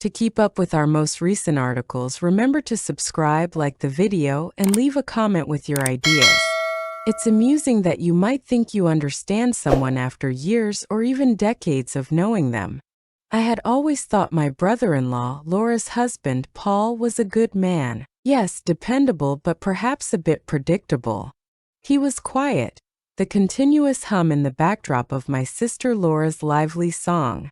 To keep up with our most recent articles, remember to subscribe, like the video, and leave a comment with your ideas. It's amusing that you might think you understand someone after years or even decades of knowing them. I had always thought my brother-in-law, Laura's husband, Paul, was a good man. Yes, dependable, but perhaps a bit predictable. He was quiet, the continuous hum in the backdrop of my sister Laura's lively song.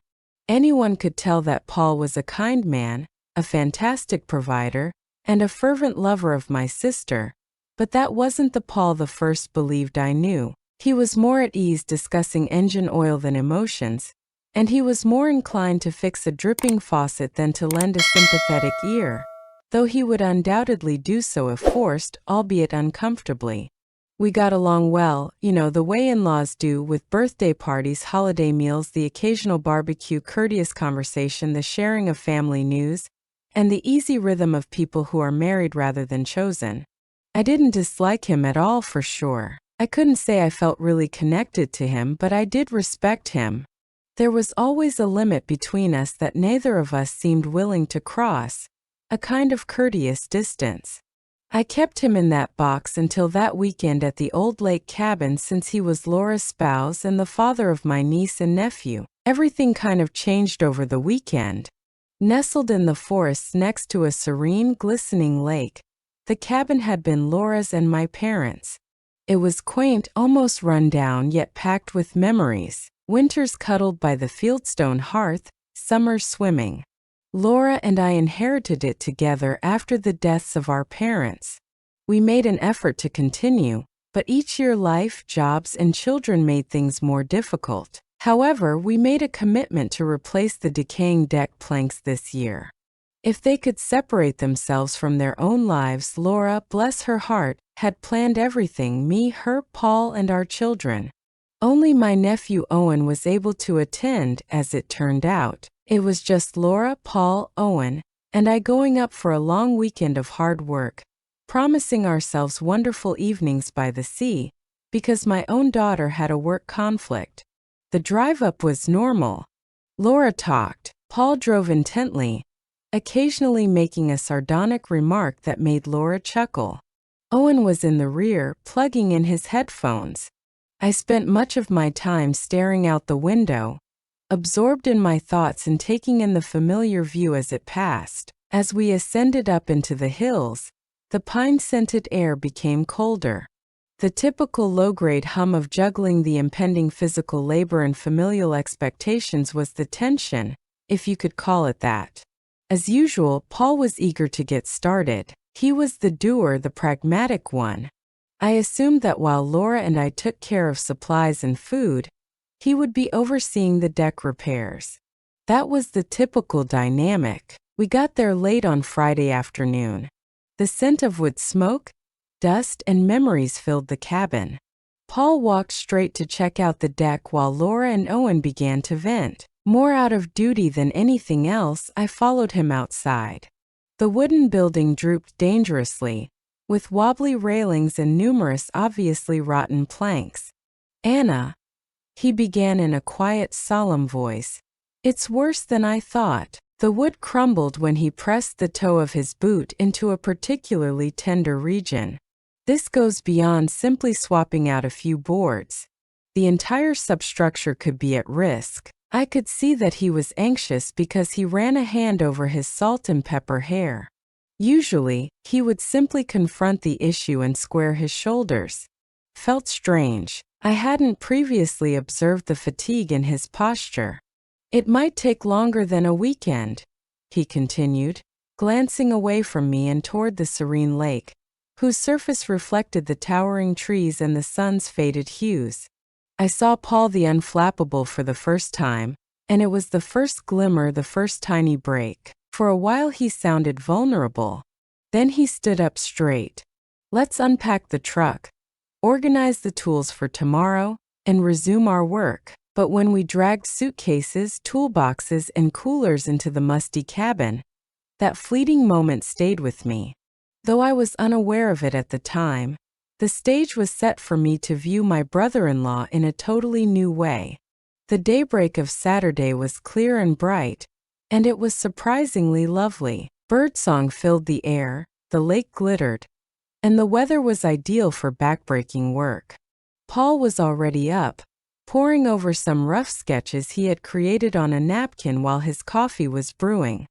Anyone could tell that Paul was a kind man, a fantastic provider, and a fervent lover of my sister, but that wasn't the Paul the first believed I knew. He was more at ease discussing engine oil than emotions, and he was more inclined to fix a dripping faucet than to lend a sympathetic ear, though he would undoubtedly do so if forced, albeit uncomfortably. We got along well, the way in-laws do, with birthday parties, holiday meals, the occasional barbecue, courteous conversation, the sharing of family news, and the easy rhythm of people who are married rather than chosen. I didn't dislike him at all, for sure. I couldn't say I felt really connected to him, but I did respect him. There was always a limit between us that neither of us seemed willing to cross, a kind of courteous distance. I kept him in that box until that weekend at the old lake cabin, since he was Laura's spouse and the father of my niece and nephew. Everything kind of changed over the weekend. Nestled in the forests next to a serene, glistening lake, the cabin had been Laura's and my parents'. It was quaint, almost run down, yet packed with memories. Winters cuddled by the fieldstone hearth, summers swimming. Laura and I inherited it together after the deaths of our parents. We made an effort to continue, but each year life, jobs, and children made things more difficult. However, we made a commitment to replace the decaying deck planks this year. If they could separate themselves from their own lives, Laura, bless her heart, had planned everything: me, her, Paul, and our children. Only my nephew Owen was able to attend, as it turned out. It was just Laura, Paul, Owen, and I going up for a long weekend of hard work, promising ourselves wonderful evenings by the sea, because my own daughter had a work conflict. The drive up was normal. Laura talked. Paul drove intently, occasionally making a sardonic remark that made Laura chuckle. Owen was in the rear, plugging in his headphones. I spent much of my time staring out the window, absorbed in my thoughts and taking in the familiar view as it passed. As we ascended up into the hills, the pine-scented air became colder. The typical low-grade hum of juggling, the impending physical labor and familial expectations, was the tension, if you could call it that. As usual, Paul was eager to get started. He was the doer, the pragmatic one. I assumed that while Laura and I took care of supplies and food, he would be overseeing the deck repairs. That was the typical dynamic. We got there late on Friday afternoon. The scent of wood smoke, dust, and memories filled the cabin. Paul walked straight to check out the deck while Laura and Owen began to vent. More out of duty than anything else, I followed him outside. The wooden building drooped dangerously, with wobbly railings and numerous obviously rotten planks. "Anna," he began in a quiet, solemn voice, "it's worse than I thought." The wood crumbled when he pressed the toe of his boot into a particularly tender region. This goes beyond simply swapping out a few boards. The entire substructure could be at risk. I could see that he was anxious because he ran a hand over his salt and pepper hair. Usually, he would simply confront the issue and square his shoulders. Felt strange. I hadn't previously observed the fatigue in his posture. "It might take longer than a weekend," he continued, glancing away from me and toward the serene lake, whose surface reflected the towering trees and the sun's faded hues. I saw Paul the Unflappable for the first time, and it was the first glimmer, the first tiny break. For a while he sounded vulnerable. Then he stood up straight. "Let's unpack the truck, organize the tools for tomorrow, and resume our work." But when we dragged suitcases, toolboxes, and coolers into the musty cabin, that fleeting moment stayed with me. Though I was unaware of it at the time, the stage was set for me to view my brother-in-law in a totally new way. The daybreak of Saturday was clear and bright, and it was surprisingly lovely. Birdsong filled the air, the lake glittered, and the weather was ideal for backbreaking work. Paul was already up, poring over some rough sketches he had created on a napkin while his coffee was brewing.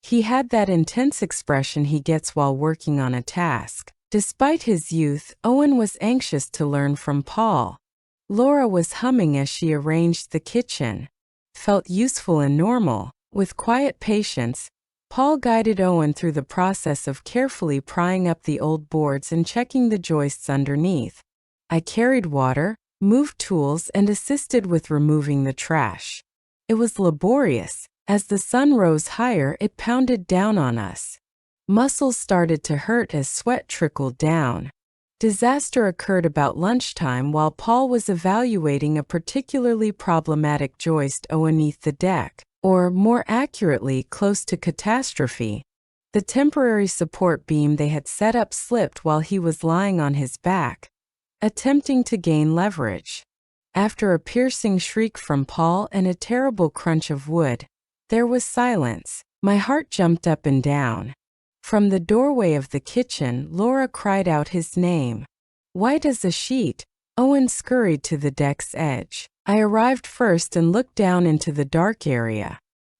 He had that intense expression he gets while working on a task. Despite his youth, Owen was anxious to learn from Paul. Laura was humming as she arranged the kitchen. Felt useful and normal. With quiet patience, Paul guided Owen through the process of carefully prying up the old boards and checking the joists underneath. I carried water, moved tools, and assisted with removing the trash. It was laborious. As the sun rose higher, it pounded down on us. Muscles started to hurt as sweat trickled down. Disaster occurred about lunchtime while Paul was evaluating a particularly problematic joist underneath the deck, or more accurately, close to catastrophe. The temporary support beam they had set up slipped while he was lying on his back, attempting to gain leverage. After a piercing shriek from Paul and a terrible crunch of wood, there was silence. My heart jumped up and down. From the doorway of the kitchen, Laura cried out his name. White as a sheet, Owen scurried to the deck's edge. I arrived first and looked down into the dark area.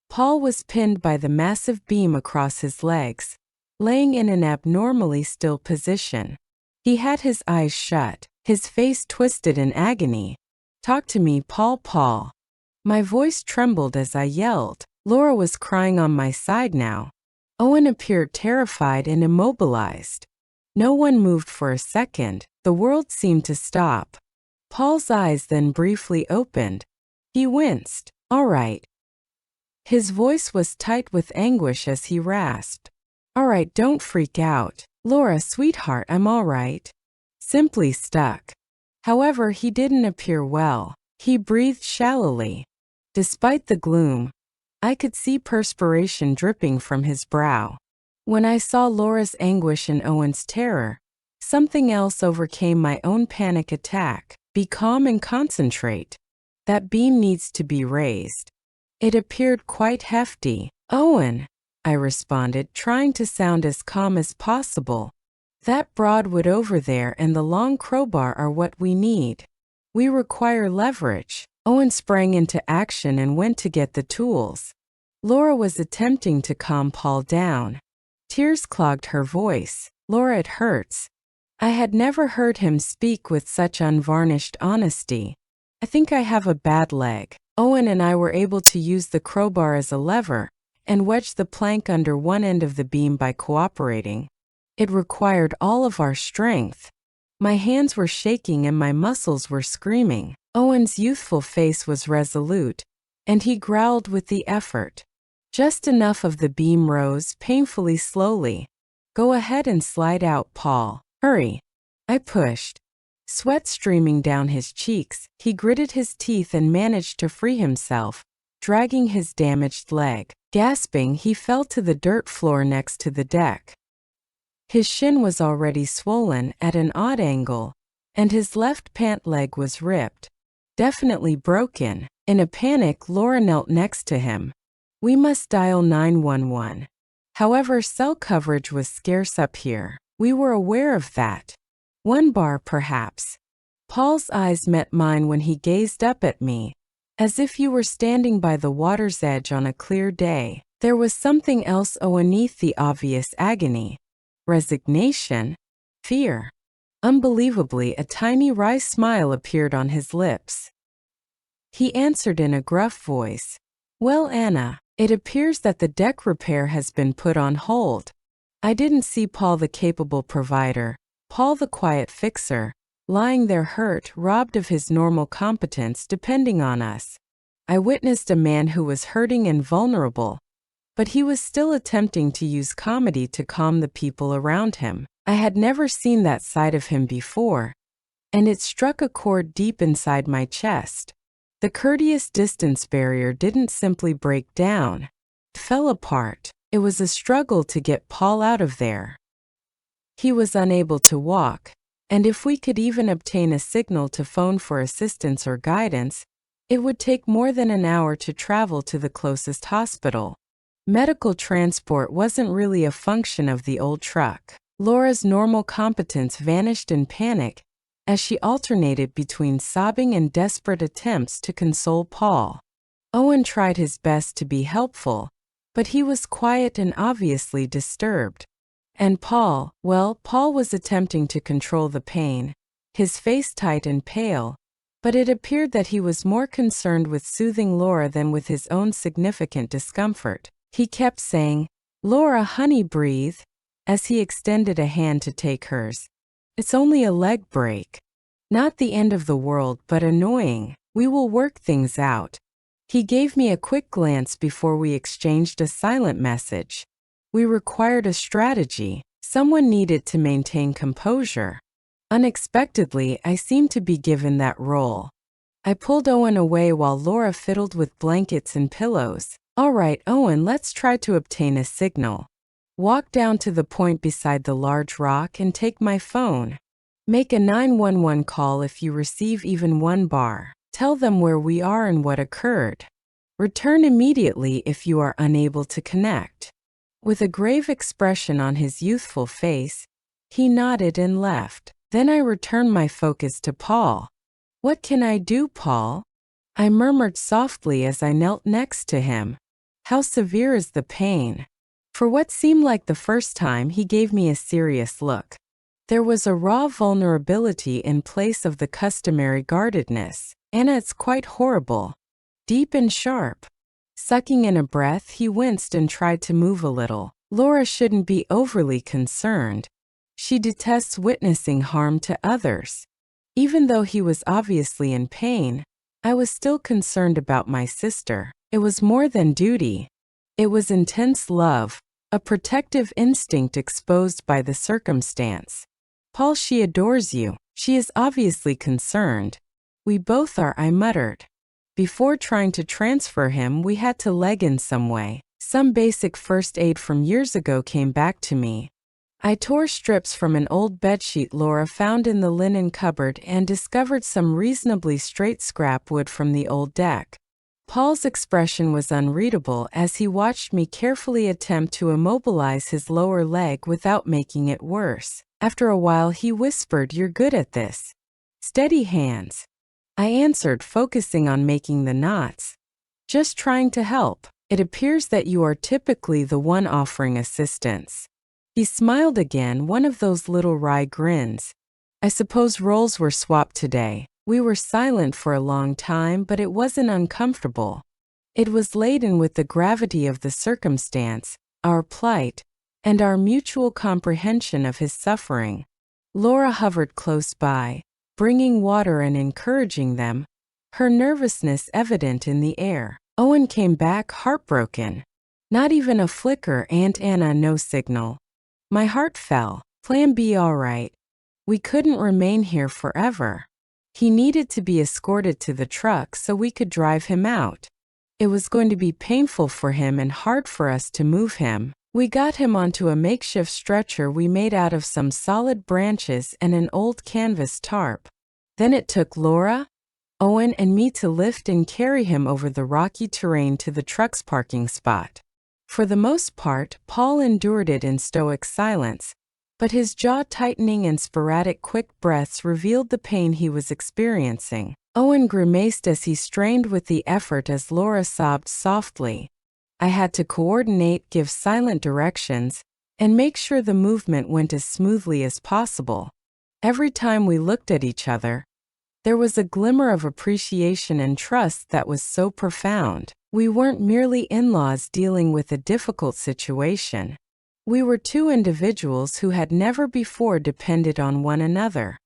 Paul was pinned by the massive beam across his legs, laying in an abnormally still position. He had his eyes shut, his face twisted in agony. "Talk to me, Paul, Paul." My voice trembled as I yelled. Laura was crying on my side now. Owen appeared terrified and immobilized. No one moved for a second. The world seemed to stop. Paul's eyes then briefly opened. He winced. "All right." His voice was tight with anguish as he rasped. "All right, don't freak out. Laura, sweetheart, I'm all right." Simply stuck. However, he didn't appear well. He breathed shallowly. Despite the gloom, I could see perspiration dripping from his brow. When I saw Laura's anguish and Owen's terror, something else overcame my own panic attack. "Be calm and concentrate. That beam needs to be raised." It appeared quite hefty. "Owen," I responded, trying to sound as calm as possible. "That broadwood over there and the long crowbar are what we need. We require leverage." Owen sprang into action and went to get the tools. Laura was attempting to calm Paul down. Tears clogged her voice. "Laura, it hurts." I had never heard him speak with such unvarnished honesty. "I think I have a bad leg." Owen and I were able to use the crowbar as a lever and wedge the plank under one end of the beam by cooperating. It required all of our strength. My hands were shaking and my muscles were screaming. Owen's youthful face was resolute, and he growled with the effort. Just enough of the beam rose painfully slowly. "Go ahead and slide out, Paul. Hurry." I pushed. Sweat streaming down his cheeks, he gritted his teeth and managed to free himself, dragging his damaged leg. Gasping, he fell to the dirt floor next to the deck. His shin was already swollen at an odd angle, and his left pant leg was ripped. Definitely broken. In a panic, Laura knelt next to him. "We must dial 911. However, cell coverage was scarce up here. We were aware of that. 1 bar, perhaps." Paul's eyes met mine when he gazed up at me, as if you were standing by the water's edge on a clear day. There was something else underneath the obvious agony. Resignation? Fear? Unbelievably, a tiny wry smile appeared on his lips. He answered in a gruff voice. "Well, Anna, it appears that the deck repair has been put on hold." I didn't see Paul the capable provider, Paul the quiet fixer, lying there hurt, robbed of his normal competence, depending on us. I witnessed a man who was hurting and vulnerable, but he was still attempting to use comedy to calm the people around him. I had never seen that side of him before, and it struck a chord deep inside my chest. The courteous distance barrier didn't simply break down. It fell apart. It was a struggle to get Paul out of there. He was unable to walk, and if we could even obtain a signal to phone for assistance or guidance, it would take more than an hour to travel to the closest hospital. Medical transport wasn't really a function of the old truck. Laura's normal competence vanished in panic as she alternated between sobbing and desperate attempts to console Paul. Owen tried his best to be helpful, but he was quiet and obviously disturbed. And Paul was attempting to control the pain, his face tight and pale, but it appeared that he was more concerned with soothing Laura than with his own significant discomfort. He kept saying, "Laura, honey, breathe," as he extended a hand to take hers. "It's only a leg break. Not the end of the world, but annoying. We will work things out." He gave me a quick glance before we exchanged a silent message. We required a strategy. Someone needed to maintain composure. Unexpectedly, I seemed to be given that role. I pulled Owen away while Laura fiddled with blankets and pillows. "All right, Owen, let's try to obtain a signal. Walk down to the point beside the large rock and take my phone. Make a 911 call if you receive even one bar. Tell them where we are and what occurred. Return immediately if you are unable to connect." With a grave expression on his youthful face, he nodded and left. Then I returned my focus to Paul. "What can I do, Paul?" I murmured softly as I knelt next to him. "How severe is the pain?" For what seemed like the first time, he gave me a serious look. There was a raw vulnerability in place of the customary guardedness. "Anna, it's quite horrible. Deep and sharp." Sucking in a breath, he winced and tried to move a little. "Laura shouldn't be overly concerned. She detests witnessing harm to others." Even though he was obviously in pain, I was still concerned about my sister. It was more than duty. It was intense love, a protective instinct exposed by the circumstance. "Paul, she adores you. She is obviously concerned." "We both are," I muttered. Before trying to transfer him, we had to leg in some way. Some basic first aid from years ago came back to me. I tore strips from an old bedsheet Laura found in the linen cupboard and discovered some reasonably straight scrap wood from the old deck. Paul's expression was unreadable as he watched me carefully attempt to immobilize his lower leg without making it worse. After a while, he whispered, "You're good at this. Steady hands." I answered, focusing on making the knots. "Just trying to help. It appears that you are typically the one offering assistance." He smiled again, one of those little wry grins. "I suppose roles were swapped today." We were silent for a long time, but it wasn't uncomfortable. It was laden with the gravity of the circumstance, our plight, and our mutual comprehension of his suffering. Laura hovered close by, bringing water and encouraging them, her nervousness evident in the air. Owen came back heartbroken. Not even a flicker, Aunt Anna, no signal. My heart fell. Plan B, all right. We couldn't remain here forever. He needed to be escorted to the truck so we could drive him out. It was going to be painful for him and hard for us to move him. We got him onto a makeshift stretcher we made out of some solid branches and an old canvas tarp. Then it took Laura, Owen, and me to lift and carry him over the rocky terrain to the truck's parking spot. For the most part, Paul endured it in stoic silence, but his jaw tightening and sporadic quick breaths revealed the pain he was experiencing. Owen grimaced as he strained with the effort as Laura sobbed softly. I had to coordinate, give silent directions, and make sure the movement went as smoothly as possible. Every time we looked at each other, there was a glimmer of appreciation and trust that was so profound. We weren't merely in-laws dealing with a difficult situation. We were two individuals who had never before depended on one another.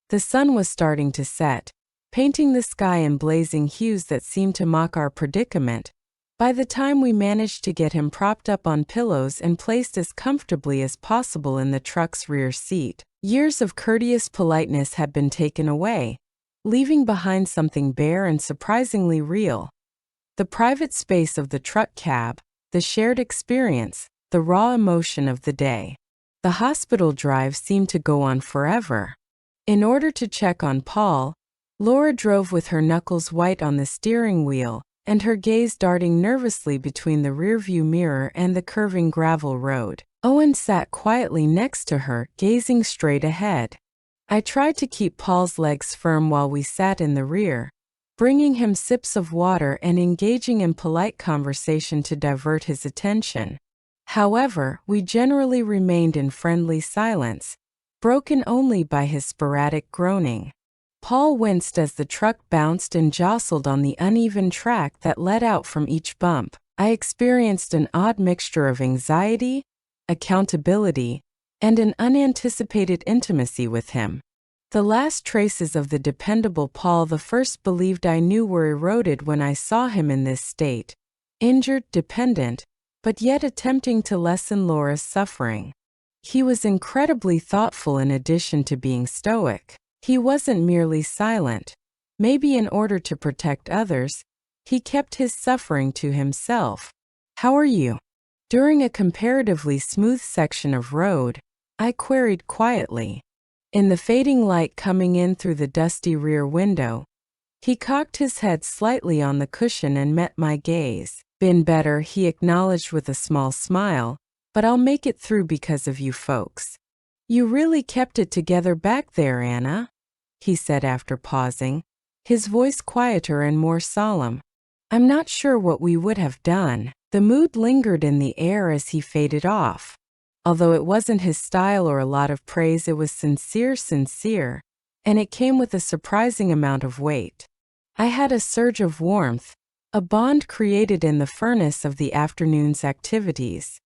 The sun was starting to set, painting the sky in blazing hues that seemed to mock our predicament. By the time we managed to get him propped up on pillows and placed as comfortably as possible in the truck's rear seat, years of courteous politeness had been taken away, leaving behind something bare and surprisingly real. The private space of the truck cab, the shared experience, the raw emotion of the day. The hospital drive seemed to go on forever. In order to check on Paul, Laura drove with her knuckles white on the steering wheel, and her gaze darting nervously between the rearview mirror and the curving gravel road. Owen sat quietly next to her, gazing straight ahead. I tried to keep Paul's legs firm while we sat in the rear, bringing him sips of water and engaging in polite conversation to divert his attention. However, we generally remained in friendly silence, broken only by his sporadic groaning. Paul winced as the truck bounced and jostled on the uneven track that led out from each bump. I experienced an odd mixture of anxiety, accountability, and an unanticipated intimacy with him. The last traces of the dependable Paul the first believed I knew were eroded when I saw him in this state, injured, dependent, but yet attempting to lessen Laura's suffering. He was incredibly thoughtful in addition to being stoic. He wasn't merely silent. Maybe in order to protect others, he kept his suffering to himself. "How are you?" During a comparatively smooth section of road, I queried quietly. In the fading light coming in through the dusty rear window, he cocked his head slightly on the cushion and met my gaze. "Been better," he acknowledged with a small smile, "but I'll make it through because of you folks." "You really kept it together back there, Anna," he said after pausing, his voice quieter and more solemn. "I'm not sure what we would have done." The mood lingered in the air as he faded off. Although it wasn't his style or a lot of praise, it was sincere, and it came with a surprising amount of weight. I had a surge of warmth, a bond created in the furnace of the afternoon's activities.